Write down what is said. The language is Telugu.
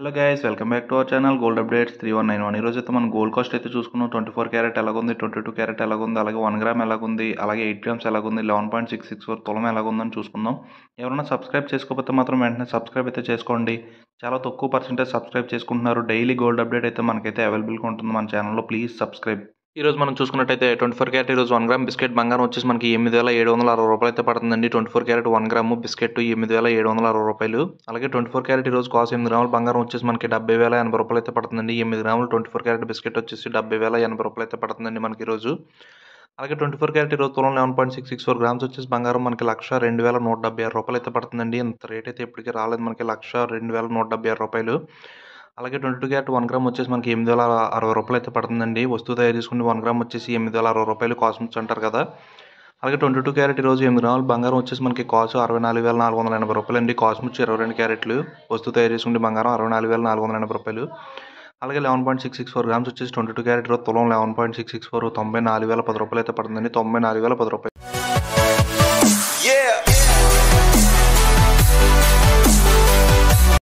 Hello guys, welcome back to our channel gold updates 3191. ఈరోజు అయితే మనం గోల్డ్ కాస్ట్ అయితే చూసుకున్నాం. 24 క్యారెట్ ఎలాగుంది, 22 క్యారెట్ ఎలాగుంది, అలాగే 1 గ్రామ్ ఎలాగుంది, అలాగే 8 గ్రామ్స్ ఎలాగుంది, 11.664 తులం ఎలాగుందని చూసుకుందాం. ఎవరైనా సబ్స్క్రైబ్ చేసుకోకపోతే మాత్రం వెంటనే సబ్స్క్రైబ్ అయితే చేసుకోండి. చాలా తక్కువ పర్సెంటేజ్ సబ్స్క్రైబ్ చేసుకుంటున్నారు. డైలీ గోల్డ్ అప్డేట్ అయితే మనకైతే అవైలబుల్గా ఉంటుంది మన ఛానల్లో. Please subscribe. ఈ రోజు మనం చూసుకున్నట్టయితే 24 క్యారెట్ ఈరోజు 1 గ్రామ్ బిస్కెట్ బంగారం వచ్చేసి మనకి 8,760 రూపాయలు అయితే పడుతుందండి. 24 క్యారెట్ 1 గ్రాము బిస్కెట్ 8,760 రూపాయలు. అలాగే 24 క్యారెట్ ఈరోజు కాస్ట్ 8 గ్రాముల బంగారం వచ్చేసి మనకి 70,080 రూపాయలు అయితే పడుతుందండి. 8 గ్రాములు 24 క్యారెట్ బిస్కెట్ వచ్చేసి 70,080 రూపాయలు అయితే పడుతుందండి మనకి ఈరోజు. అలాగే 24 క్యారెట్ ఈరోజు తులం 11.664 గ్రామ్స్ వచ్చేసి బంగారం మనకి 1,02,176 రూపాయలు అయితే పడుతుందండి. ఇంత రేట్ అయితే ఇప్పటికీ రాలేదు మనకి, 1,02,176 రూపాయలు. అలాగే 22 క్యారెట్ 1 గ్రామ్ వచ్చేసి మనకి 8,060 రూపాయలు అయితే పడుతుందండి. వస్తువు తయారు చేసుకుంటే 1 గ్రామ్ వచ్చేసి 8,060 రూపాయలు కాస్మెటిక్స్ అంటారు కదా. అలాగే 22 క్యారెట్ ఈరోజు 8 గ్రాముల బంగారం వచ్చేసి మనకి కాస్ట్ 64,480 రూపాయలు అండి. కాస్మెటిక్స్ 22 క్యారెట్లు వస్తువు తయారు చేసుకుంటే బంగారం 64,480 రూపాయలు. అలాగే 11.664 గ్రామ్స్ వచ్చేసి 22 క్యారెట్ ఈరోజు తులం 11.664 94,010 రూపాయలు అయితే పడుతుందండి. 94,010 రూపాయలు.